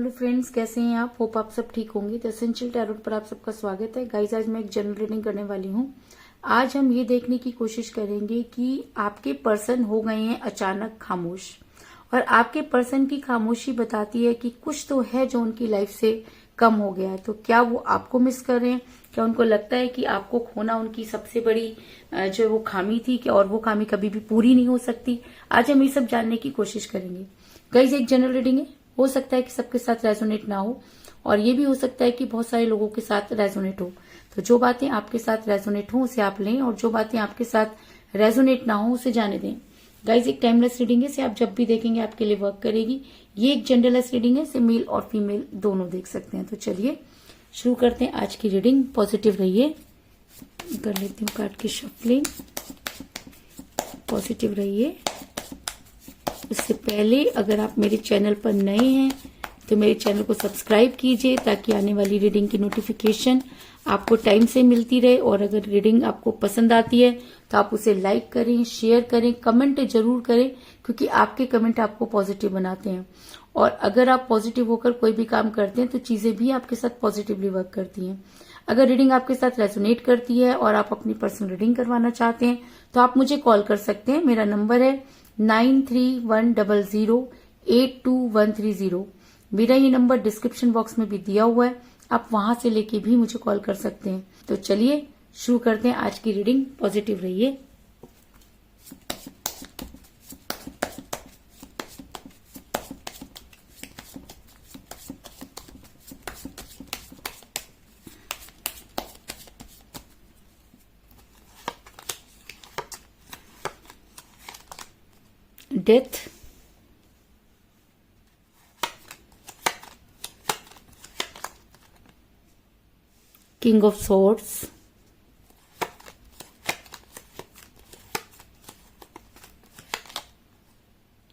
Hello friends, कैसे हैं आप? होप आप सब ठीक होंगे। द एसेंशियल टैरोट पर आप सबका स्वागत है। गाइस, आज मैं एक जनरल रीडिंग करने वाली हूँ। आज हम ये देखने की कोशिश करेंगे कि आपके पर्सन हो गए हैं अचानक खामोश, और आपके पर्सन की खामोशी बताती है कि कुछ तो है जो उनकी लाइफ से कम हो गया है। तो क्या वो आपको मिस कर रहे हैं? क्या उनको लगता है कि आपको खोना उनकी सबसे बड़ी जो वो खामी थी, कि और वो खामी कभी भी पूरी नहीं हो सकती? आज हम ये सब जानने की कोशिश करेंगे। गाइस, एक जनरल रीडिंग है, हो सकता है कि सबके साथ रेजोनेट ना हो, और ये भी हो सकता है कि बहुत सारे लोगों के साथ रेजोनेट हो। तो जो बातें आपके साथ रेजोनेट हो उसे आप लें, और जो बातें आपके साथ रेजोनेट ना हो उसे जाने दें। गाइज, एक टाइमलेस रीडिंग है, इसे आप जब भी देखेंगे आपके लिए वर्क करेगी। ये एक जेंडरलेस रीडिंग है, इसे मेल और फीमेल दोनों देख सकते हैं। तो चलिए शुरू करते हैं आज की रीडिंग। पॉजिटिव रहिए। कर लेती हूँ कार्ड की शफलिंग। पॉजिटिव रहिए। उससे पहले अगर आप मेरे चैनल पर नए हैं तो मेरे चैनल को सब्सक्राइब कीजिए, ताकि आने वाली रीडिंग की नोटिफिकेशन आपको टाइम से मिलती रहे। और अगर रीडिंग आपको पसंद आती है तो आप उसे लाइक करें, शेयर करें, कमेंट जरूर करें, क्योंकि आपके कमेंट आपको पॉजिटिव बनाते हैं। और अगर आप पॉजिटिव होकर कोई भी काम करते हैं तो चीजें भी आपके साथ पॉजिटिवली वर्क करती हैं। अगर रीडिंग आपके साथ रेजोनेट करती है और आप अपनी पर्सनल रीडिंग करवाना चाहते हैं तो आप मुझे कॉल कर सकते हैं। मेरा नंबर है 9310082130। मेरा ये नंबर डिस्क्रिप्शन बॉक्स में भी दिया हुआ है, आप वहां से लेके भी मुझे कॉल कर सकते हैं। तो चलिए शुरू करते हैं आज की रीडिंग। पॉजिटिव रहिए। Death, King of Swords,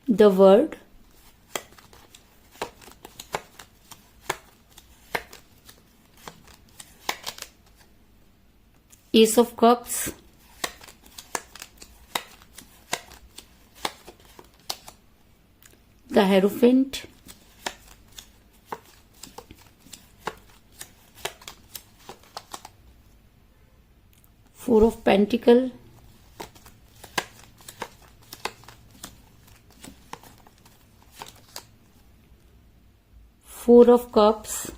the World, Ace of Cups, the Hierophant, Four of Pentacles, Four of Cups,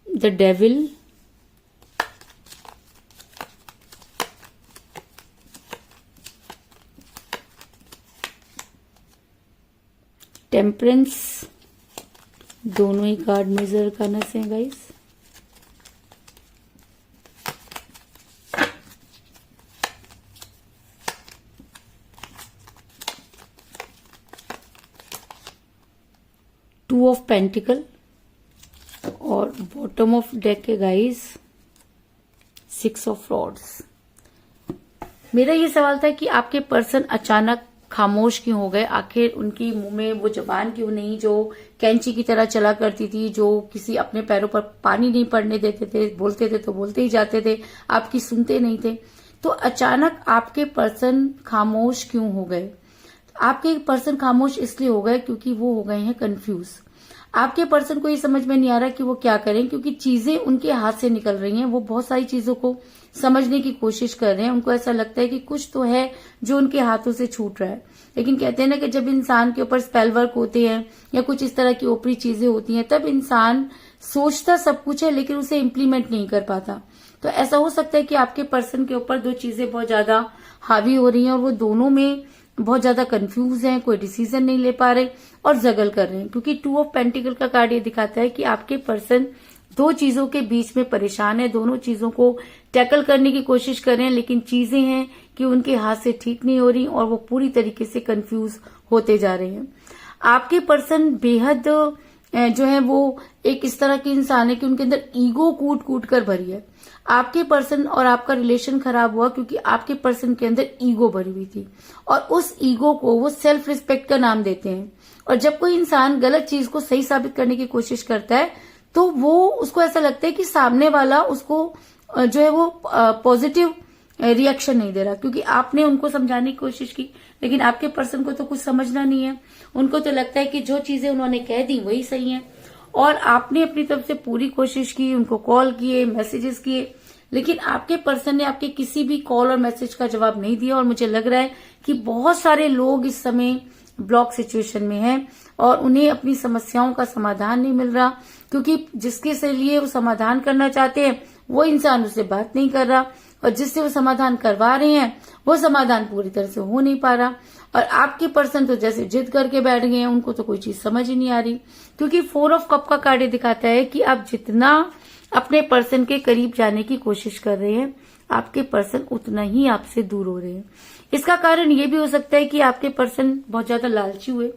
the Devil, temperance. दोनों ही कार्ड मेजर करना से गाइस। टू ऑफ पेंटिकल, और बॉटम ऑफ डेक है guys six of rods. मेरा ये सवाल था कि आपके पर्सन अचानक खामोश क्यों हो गए? आखिर उनकी मुंह में वो जबान क्यों नहीं जो कैंची की तरह चला करती थी, जो किसी अपने पैरों पर पानी नहीं पड़ने देते थे, बोलते थे तो बोलते ही जाते थे, आपकी सुनते नहीं थे। तो अचानक आपके पर्सन खामोश क्यों हो गए? आपके पर्सन खामोश इसलिए हो गए क्योंकि वो हो गए हैं कंफ्यूज। आपके पर्सन को ये समझ में नहीं आ रहा कि वो क्या करें, क्योंकि चीजें उनके हाथ से निकल रही हैं। वो बहुत सारी चीजों को समझने की कोशिश कर रहे हैं। उनको ऐसा लगता है कि कुछ तो है जो उनके हाथों से छूट रहा है। लेकिन कहते हैं ना कि जब इंसान के ऊपर स्पेल वर्क होते हैं या कुछ इस तरह की ऊपरी चीजें होती हैं, तब इंसान सोचता सब कुछ है लेकिन उसे इम्प्लीमेंट नहीं कर पाता। तो ऐसा हो सकता है कि आपके पर्सन के ऊपर दो चीजें बहुत ज्यादा हावी हो रही हैं और वो दोनों में बहुत ज्यादा कंफ्यूज हैं, कोई डिसीजन नहीं ले पा रहे और जगल कर रहे हैं। क्योंकि टू ऑफ पेंटिकल का कार्ड ये दिखाता है कि आपके पर्सन दो चीजों के बीच में परेशान है, दोनों चीजों को टैकल करने की कोशिश कर रहे हैं, लेकिन चीजें हैं कि उनके हाथ से ठीक नहीं हो रही और वो पूरी तरीके से कंफ्यूज होते जा रहे हैं। आपके पर्सन बेहद जो है वो एक इस तरह के इंसान है कि उनके अंदर ईगो कूट कूट कर भरी है। आपके पर्सन और आपका रिलेशन खराब हुआ क्योंकि आपके पर्सन के अंदर ईगो भरी हुई थी, और उस ईगो को वो सेल्फ रिस्पेक्ट का नाम देते हैं। और जब कोई इंसान गलत चीज को सही साबित करने की कोशिश करता है तो वो उसको ऐसा लगता है कि सामने वाला उसको जो है वो पॉजिटिव रिएक्शन नहीं दे रहा, क्योंकि आपने उनको समझाने की कोशिश की, लेकिन आपके पर्सन को तो कुछ समझना नहीं है। उनको तो लगता है कि जो चीजें उन्होंने कह दी वही सही है, और आपने अपनी तरफ से पूरी कोशिश की, उनको कॉल किए, मैसेजेस किए, लेकिन आपके पर्सन ने आपके किसी भी कॉल और मैसेज का जवाब नहीं दिया। और मुझे लग रहा है कि बहुत सारे लोग इस समय ब्लॉक सिचुएशन में हैं और उन्हें अपनी समस्याओं का समाधान नहीं मिल रहा, क्योंकि जिसके से लिए वो समाधान करना चाहते हैं वो इंसान उससे बात नहीं कर रहा, और जिससे वो समाधान करवा रहे हैं वो समाधान पूरी तरह से हो नहीं पा रहा। और आपके पर्सन तो जैसे जिद करके बैठ गए हैं, उनको तो कोई चीज समझ ही नहीं आ रही, क्योंकि 4 ऑफ कप का कार्ड दिखाता है कि आप जितना अपने पर्सन के करीब जाने की कोशिश कर रहे हैं, आपके पर्सन उतना ही आपसे दूर हो रहे हैं। इसका कारण ये भी हो सकता है कि आपके पर्सन बहुत ज्यादा लालची हुए।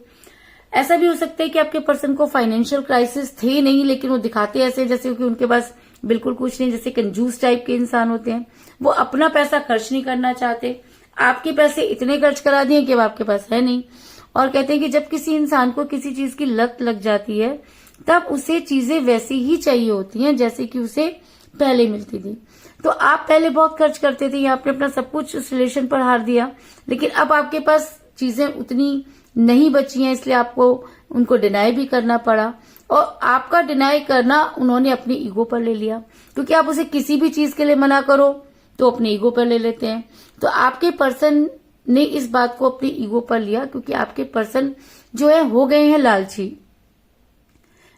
ऐसा भी हो सकता है कि आपके पर्सन को फाइनेंशियल क्राइसिस थे नहीं, लेकिन वो दिखाते ऐसे जैसे कि उनके पास बिल्कुल कुछ नहीं, जैसे कंजूस टाइप के इंसान होते हैं। वो अपना पैसा खर्च नहीं करना चाहते, आपके पैसे इतने खर्च करा दिए कि अब आपके पास है नहीं। और कहते हैं कि जब किसी इंसान को किसी चीज की लत लग जाती है, तब उसे चीजें वैसी ही चाहिए होती हैं जैसे कि उसे पहले मिलती थी। तो आप पहले बहुत खर्च करते थे, आपने अपना सब कुछ उस रिलेशन पर हार दिया, लेकिन अब आपके पास चीजें उतनी नहीं बची हैं, इसलिए आपको उनको डिनाई भी करना पड़ा। और आपका डिनाई करना उन्होंने अपनी ईगो पर ले लिया, क्योंकि आप उसे किसी भी चीज के लिए मना करो तो अपनी ईगो पर ले लेते हैं। तो आपके पर्सन ने इस बात को अपनी ईगो पर लिया, क्योंकि आपके पर्सन जो है हो गए हैं लालची।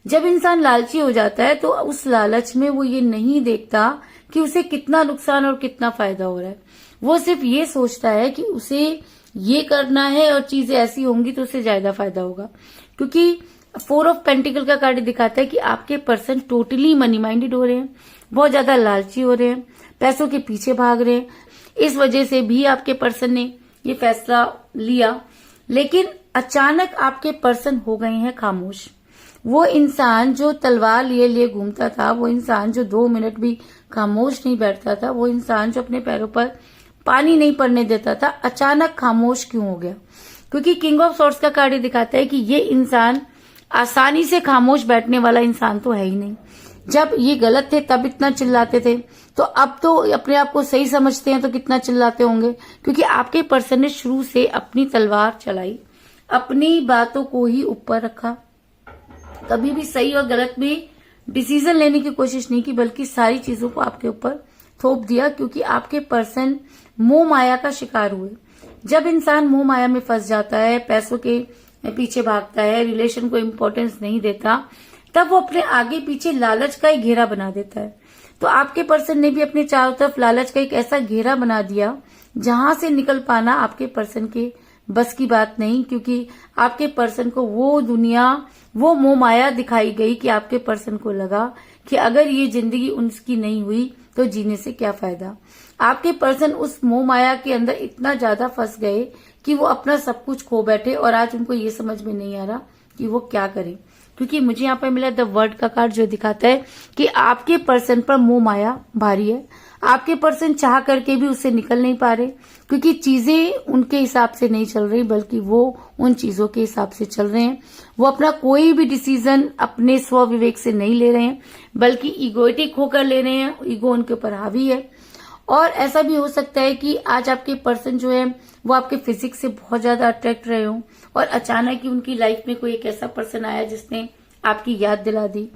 जब इंसान लालची हो जाता है तो उस लालच में वो ये नहीं देखता कि उसे कितना नुकसान और कितना फायदा हो रहा है। वो सिर्फ ये सोचता है कि उसे ये करना है और चीजें ऐसी होंगी तो उसे ज्यादा फायदा होगा, क्योंकि 4 ऑफ पेंटिकल का कार्ड दिखाता है कि आपके पर्सन टोटली मनी माइंडेड हो रहे हैं, बहुत ज्यादा लालची हो रहे हैं, पैसों के पीछे भाग रहे हैं। इस वजह से भी आपके पर्सन ने ये फैसला लिया, लेकिन अचानक आपके पर्सन हो गए हैं खामोश। वो इंसान जो तलवार लिए लिए घूमता था, वो इंसान जो 2 मिनट भी खामोश नहीं बैठता था, वो इंसान जो अपने पैरों पर पानी नहीं पड़ने देता था, अचानक खामोश क्यों हो गया? क्योंकि किंग ऑफ सॉर्ड्स का कार्ड दिखाता है कि ये इंसान आसानी से खामोश बैठने वाला इंसान तो है ही नहीं। जब ये गलत थे तब इतना चिल्लाते थे, तो अब तो अपने आप को सही समझते हैं तो कितना चिल्लाते होंगे, क्योंकि आपके पर्सन ने शुरू से अपनी तलवार चलाई, अपनी बातों को ही ऊपर रखा, कभी भी सही और गलत में डिसीजन लेने की कोशिश नहीं की, बल्कि सारी चीजों को आपके ऊपर थोप दिया, क्योंकि आपके पर्सन मोह माया का शिकार हुए। जब इंसान मोह माया में फंस जाता है, पैसों के पीछे भागता है, रिलेशन को इम्पोर्टेंस नहीं देता, तब वो अपने आगे पीछे लालच का एक घेरा बना देता है। तो आपके पर्सन ने भी अपने चारों तरफ लालच का एक ऐसा घेरा बना दिया जहां से निकल पाना आपके पर्सन के बस की बात नहीं, क्योंकि आपके पर्सन को वो दुनिया, वो मोह माया दिखाई गई कि आपके पर्सन को लगा कि अगर ये जिंदगी उनकी नहीं हुई तो जीने से क्या फायदा। आपके पर्सन उस मोह माया के अंदर इतना ज्यादा फंस गए कि वो अपना सब कुछ खो बैठे, और आज उनको ये समझ में नहीं आ रहा कि वो क्या करें। क्योंकि मुझे यहाँ पर मिला द वर्ड का कार्ड, जो दिखाता है कि आपके पर्सन पर मोह माया भारी है। आपके पर्सन चाह करके भी उससे निकल नहीं पा रहे, क्योंकि चीजें उनके हिसाब से नहीं चल रही, बल्कि वो उन चीजों के हिसाब से चल रहे हैं। वो अपना कोई भी डिसीजन अपने स्व विवेक से नहीं ले रहे हैं, बल्कि इगोइटिक होकर ले रहे हैं, ईगो उनके ऊपर हावी है। और ऐसा भी हो सकता है कि आज आपके पर्सन जो है वो आपके फिजिक्स से बहुत ज्यादा अट्रैक्ट रहे हो, और अचानक ही उनकी लाइफ में कोई एक ऐसा पर्सन आया जिसने आपकी याद दिला दी,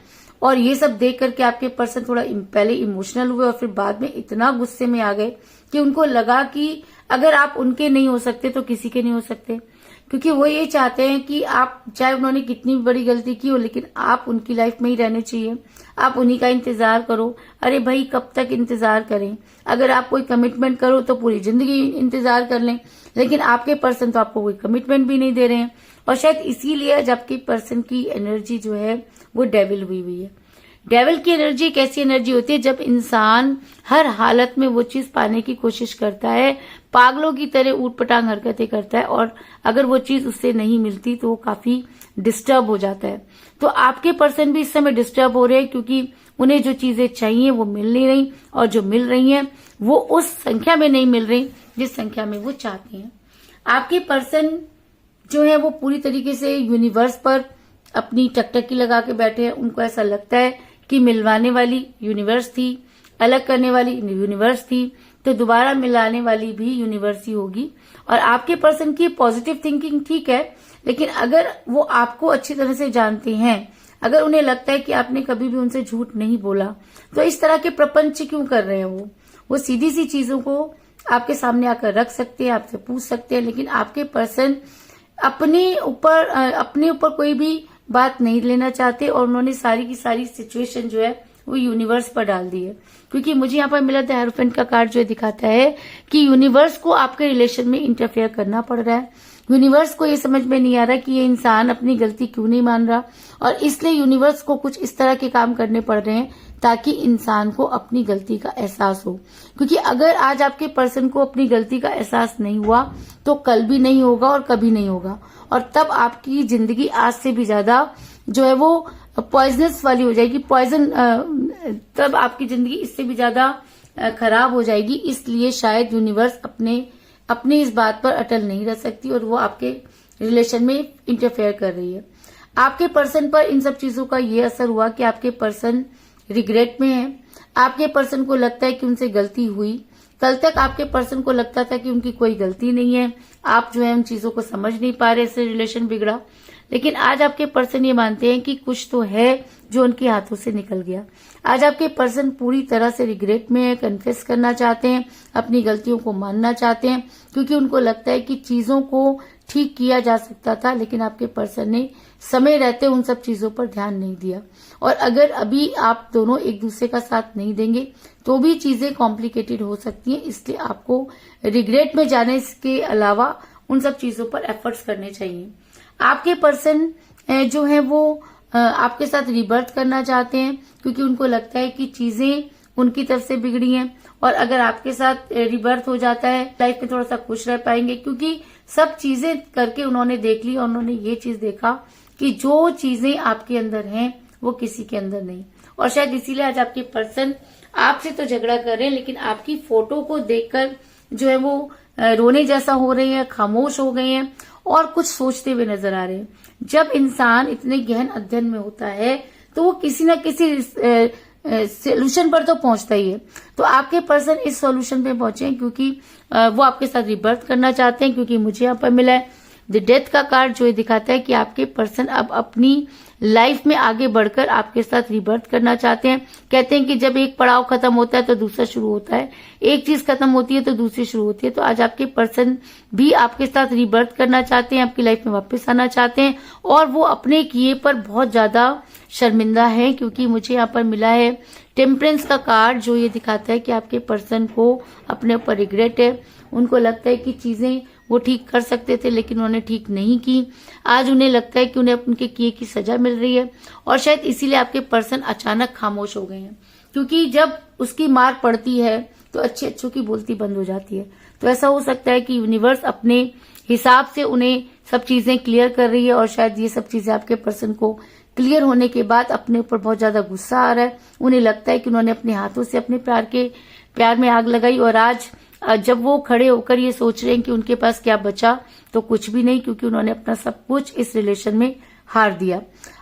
और ये सब देख करके आपके पर्सन थोड़ा पहले इमोशनल हुए और फिर बाद में इतना गुस्से में आ गए कि उनको लगा कि अगर आप उनके नहीं हो सकते तो किसी के नहीं हो सकते। क्योंकि वो ये चाहते हैं कि आप, चाहे उन्होंने कितनी भी बड़ी गलती की हो, लेकिन आप उनकी लाइफ में ही रहने चाहिए, आप उन्हीं का इंतजार करो। अरे भाई, कब तक इंतजार करें? अगर आप कोई कमिटमेंट करो तो पूरी जिंदगी इंतजार कर लें, लेकिन आपके पर्सन तो आपको कोई कमिटमेंट भी नहीं दे रहे हैं। और शायद इसीलिए जबकि पर्सन की एनर्जी जो है वो डेविल हुई है। डेविल की एनर्जी एक ऐसी एनर्जी होती है जब इंसान हर हालत में वो चीज पाने की कोशिश करता है, पागलों की तरह ऊटपटांग हरकतें करता है, और अगर वो चीज उससे नहीं मिलती तो वो काफी डिस्टर्ब हो जाता है। तो आपके पर्सन भी इस समय डिस्टर्ब हो रहे हैं, क्योंकि उन्हें जो चीजें चाहिए वो मिल नहीं रही, और जो मिल रही हैं वो उस संख्या में नहीं मिल रही जिस संख्या में वो चाहते हैं। आपके पर्सन जो है वो पूरी तरीके से यूनिवर्स पर अपनी टकटकी लगा के बैठे हैं। उनको ऐसा लगता है कि मिलवाने वाली यूनिवर्स थी, अलग करने वाली यूनिवर्स थी, तो दोबारा मिलाने वाली भी यूनिवर्स ही होगी। और आपके पर्सन की पॉजिटिव थिंकिंग ठीक है, लेकिन अगर वो आपको अच्छी तरह से जानते हैं, अगर उन्हें लगता है कि आपने कभी भी उनसे झूठ नहीं बोला, तो इस तरह के प्रपंच क्यों कर रहे हैं वो सीधी सी चीजों को आपके सामने आकर रख सकते हैं, आपसे पूछ सकते हैं, लेकिन आपके पर्सन अपने ऊपर कोई भी बात नहीं लेना चाहते और उन्होंने सारी की सारी सिचुएशन जो है वो यूनिवर्स पर डाल दी है। क्योंकि मुझे यहाँ पर मिला था हेरोफेंट का कार्ड जो दिखाता है कि यूनिवर्स को आपके रिलेशन में इंटरफेयर करना पड़ रहा है। यूनिवर्स को ये समझ में नहीं आ रहा कि ये इंसान अपनी गलती क्यों नहीं मान रहा, और इसलिए यूनिवर्स को कुछ इस तरह के काम करने पड़ रहे हैं ताकि इंसान को अपनी गलती का एहसास हो। क्योंकि अगर आज आपके पर्सन को अपनी गलती का एहसास नहीं हुआ तो कल भी नहीं होगा और कभी नहीं होगा, और तब आपकी जिंदगी आज से भी ज्यादा जो है वो पॉइजनस वाली हो जाएगी, तब आपकी जिंदगी इससे भी ज्यादा खराब हो जाएगी। इसलिए शायद यूनिवर्स अपने इस बात पर अटल नहीं रह सकती और वो आपके रिलेशन में इंटरफेयर कर रही है। आपके पर्सन पर इन सब चीजों का ये असर हुआ कि आपके पर्सन रिग्रेट में है। आपके पर्सन को लगता है कि उनसे गलती हुई। कल तक आपके पर्सन को लगता था कि उनकी कोई गलती नहीं है, आप जो है उन चीजों को समझ नहीं पा रहे, इससे रिलेशन बिगड़ा। लेकिन आज आपके पर्सन ये मानते हैं कि कुछ तो है जो उनके हाथों से निकल गया। आज आपके पर्सन पूरी तरह से रिग्रेट में है, कन्फेस करना चाहते हैं, अपनी गलतियों को मानना चाहते हैं, क्योंकि उनको लगता है कि चीजों को ठीक किया जा सकता था, लेकिन आपके पर्सन ने समय रहते उन सब चीजों पर ध्यान नहीं दिया। और अगर अभी आप दोनों एक दूसरे का साथ नहीं देंगे तो भी चीजें कॉम्प्लिकेटेड हो सकती हैं। इसलिए आपको रिग्रेट में जाने के अलावा उन सब चीजों पर एफर्ट्स करने चाहिए। आपके पर्सन जो है वो आपके साथ रिबर्थ करना चाहते हैं, क्योंकि उनको लगता है कि चीजें उनकी तरफ से बिगड़ी हैं, और अगर आपके साथ रिबर्थ हो जाता है लाइफ में थोड़ा सा खुश रह पाएंगे, क्योंकि सब चीजें करके उन्होंने देख ली और उन्होंने ये चीज देखा कि जो चीजें आपके अंदर हैं वो किसी के अंदर नहीं। और शायद इसीलिए आज आपके पर्सन आपसे तो झगड़ा कर रहे हैं, लेकिन आपकी फोटो को देखकर जो है वो रोने जैसा हो रहे हैं, खामोश हो गए हैं और कुछ सोचते हुए नजर आ रहे हैं। जब इंसान इतने गहन अध्ययन में होता है तो वो किसी न किसी सोल्यूशन पर तो पहुंचता ही है। तो आपके पर्सन इस सोल्यूशन पे पहुंचे हैं क्योंकि वो आपके साथ रिबर्थ करना चाहते हैं। क्योंकि मुझे यहाँ पर मिला है द डेथ का कार्ड जो दिखाता है कि आपके पर्सन अब अपनी लाइफ में आगे बढ़कर आपके साथ रिबर्थ करना चाहते हैं। कहते हैं कि जब एक पड़ाव खत्म होता है तो दूसरा शुरू होता है, एक चीज खत्म होती है तो दूसरी शुरू होती है। तो आज आपके पर्सन भी आपके साथ रिबर्थ करना चाहते हैं, आपकी लाइफ में वापस आना चाहते हैं, और वो अपने किए पर बहुत ज्यादा शर्मिंदा है। क्योंकि मुझे यहाँ पर मिला है टेम्परेंस का कार्ड जो ये दिखाता है कि आपके पर्सन को अपने ऊपर रिग्रेट है। उनको लगता है कि चीजें वो ठीक कर सकते थे लेकिन उन्होंने ठीक नहीं की। आज उन्हें लगता है कि उन्हें उनके किए की सजा मिल रही है, और शायद इसीलिए आपके पर्सन अचानक खामोश हो गए हैं। क्योंकि जब उसकी मार पड़ती है तो अच्छों की बोलती बंद हो जाती है। तो ऐसा हो सकता है कि यूनिवर्स अपने हिसाब से उन्हें सब चीजें क्लियर कर रही है, और शायद ये सब चीजें आपके पर्सन को क्लियर होने के बाद अपने ऊपर बहुत ज्यादा गुस्सा आ रहा है। उन्हें लगता है कि उन्होंने अपने हाथों से अपने प्यार में आग लगाई, और आज जब वो खड़े होकर ये सोच रहे हैं कि उनके पास क्या बचा, तो कुछ भी नहीं, क्योंकि उन्होंने अपना सब कुछ इस रिलेशन में हार दिया।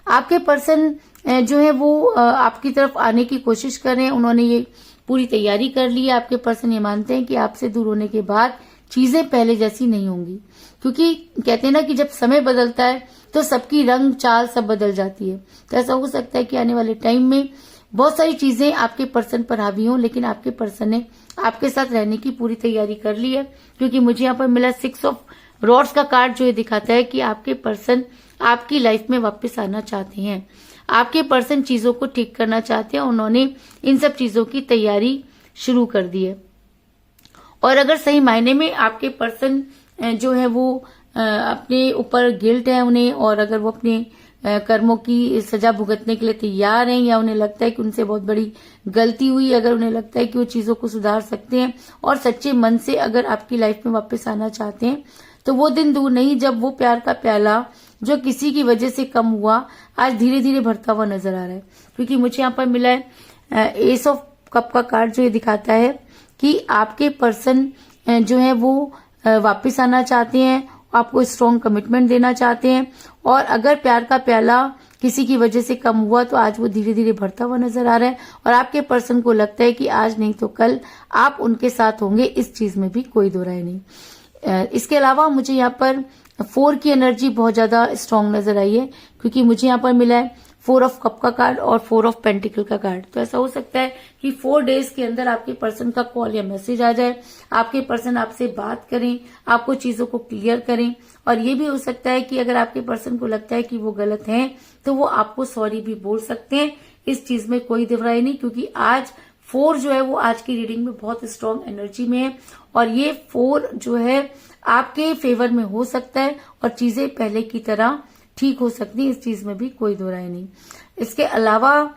आपके पर्सन जो है वो आपकी तरफ आने की कोशिश कर रहे हैं। उन्होंने ये पूरी तैयारी कर ली है। आपके पर्सन ये मानते हैं कि आपसे दूर होने के बाद चीजें पहले जैसी नहीं होंगी, क्योंकि कहते हैं ना कि जब समय बदलता है तो सबकी रंग चाल सब बदल जाती है। तो ऐसा हो सकता है कि आने वाले टाइम में बहुत सारी चीजें आपके पर्सन पर हावी हों, लेकिन आपके पर्सन ने आपके साथ रहने की पूरी तैयारी कर ली है। क्योंकि मुझे यहाँ पर मिला 6 ऑफ रॉड्स का कार्ड जो ये दिखाता है कि आपके पर्सन आपकी लाइफ में वापस आना चाहते हैं। आपके पर्सन चीजों को ठीक करना चाहते हैं, उन्होंने इन सब चीजों की तैयारी शुरू कर दी है। और अगर सही मायने में आपके पर्सन जो है वो अपने ऊपर गिल्ट है उन्हें, और अगर वो अपने कर्मों की सजा भुगतने के लिए तैयार हैं, या उन्हें लगता है कि उनसे बहुत बड़ी गलती हुई, अगर उन्हें लगता है कि वो चीजों को सुधार सकते हैं और सच्चे मन से अगर आपकी लाइफ में वापस आना चाहते हैं, तो वो दिन दूर नहीं जब वो प्यार का प्याला जो किसी की वजह से कम हुआ आज धीरे धीरे भरता हुआ नजर आ रहा है। क्योंकि मुझे यहाँ पर मिला है एस ऑफ कप का कार्ड जो ये दिखाता है कि आपके पर्सन जो है वो वापस आना चाहते हैं, आपको स्ट्रॉन्ग कमिटमेंट देना चाहते हैं। और अगर प्यार का प्याला किसी की वजह से कम हुआ तो आज वो धीरे धीरे भरता हुआ नजर आ रहा है और आपके पर्सन को लगता है कि आज नहीं तो कल आप उनके साथ होंगे, इस चीज में भी कोई दो राय नहीं। इसके अलावा मुझे यहाँ पर 4 की एनर्जी बहुत ज्यादा स्ट्रांग नजर आई है, क्योंकि मुझे यहाँ पर मिला है 4 ऑफ कप का कार्ड और 4 ऑफ पेंटिकल का कार्ड। तो ऐसा हो सकता है कि 4 डेज के अंदर आपके पर्सन का कॉल या मैसेज आ जाए, आपके पर्सन आपसे बात करें, आपको चीजों को क्लियर करें। और ये भी हो सकता है कि अगर आपके पर्सन को लगता है कि वो गलत हैं तो वो आपको सॉरी भी बोल सकते हैं, इस चीज में कोई दिवराई नहीं, क्योंकि आज 4 जो है वो आज की रीडिंग में बहुत स्ट्रांग एनर्जी में है और ये 4 जो है आपके फेवर में हो सकता है और चीजें पहले की तरह ठीक हो सकती है, इस चीज में भी कोई दो राय नहीं। इसके अलावा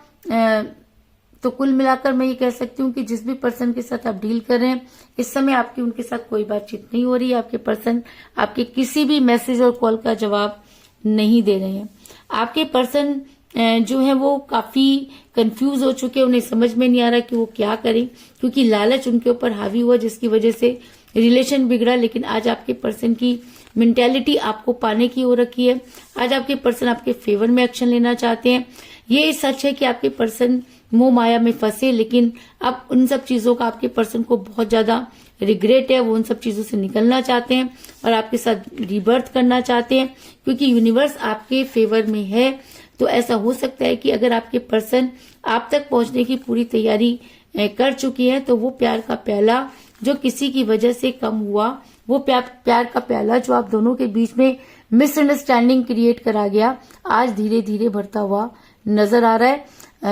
तो कुल मिलाकर मैं ये कह सकती हूँ कि जिस भी पर्सन के साथ आप डील कर रहे हैं इस समय आपकी उनके साथ कोई बातचीत नहीं हो रही है, आपके पर्सन आपके किसी भी मैसेज और कॉल का जवाब नहीं दे रहे हैं। आपके पर्सन जो है वो काफी कंफ्यूज हो चुके हैं, उन्हें समझ में नहीं आ रहा कि वो क्या करें, क्योंकि लालच उनके ऊपर हावी हुआ जिसकी वजह से रिलेशन बिगड़ा। लेकिन आज आपके पर्सन की मेंटेलिटी आपको पाने की हो रखी है, आज आपके पर्सन आपके फेवर में एक्शन लेना चाहते हैं। ये सच है कि आपके पर्सन मोह माया में फंसे, लेकिन अब उन सब चीजों का आपके पर्सन को बहुत ज्यादा रिग्रेट है, वो उन सब चीजों से निकलना चाहते हैं और आपके साथ रीबर्थ करना चाहते हैं, क्योंकि यूनिवर्स आपके फेवर में है। तो ऐसा हो सकता है कि अगर आपके पर्सन आप तक पहुंचने की पूरी तैयारी कर चुकी है तो वो प्यार का प्याला जो किसी की वजह से कम हुआ, वो प्यार का प्याला जो आप दोनों के बीच में मिसअंडरस्टैंडिंग क्रिएट करा गया, आज धीरे धीरे भरता हुआ नजर आ रहा है।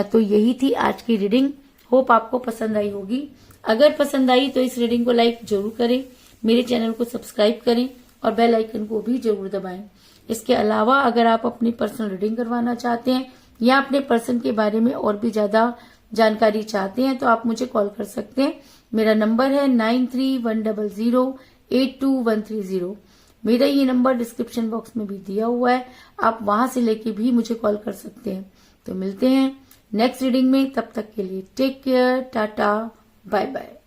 तो यही थी आज की रीडिंग, होप आपको पसंद आई होगी। अगर पसंद आई तो इस रीडिंग को लाइक जरूर करें, मेरे चैनल को सब्सक्राइब करें और बेल आइकन को भी जरूर दबाएं। इसके अलावा अगर आप अपनी पर्सनल रीडिंग करवाना चाहते हैं या अपने पर्सन के बारे में और भी ज्यादा जानकारी चाहते हैं तो आप मुझे कॉल कर सकते हैं। मेरा नंबर है 9310082130। मेरा ये नंबर डिस्क्रिप्शन बॉक्स में भी दिया हुआ है, आप वहां से लेके भी मुझे कॉल कर सकते हैं। तो मिलते हैं नेक्स्ट रीडिंग में, तब तक के लिए take care, tata, bye bye.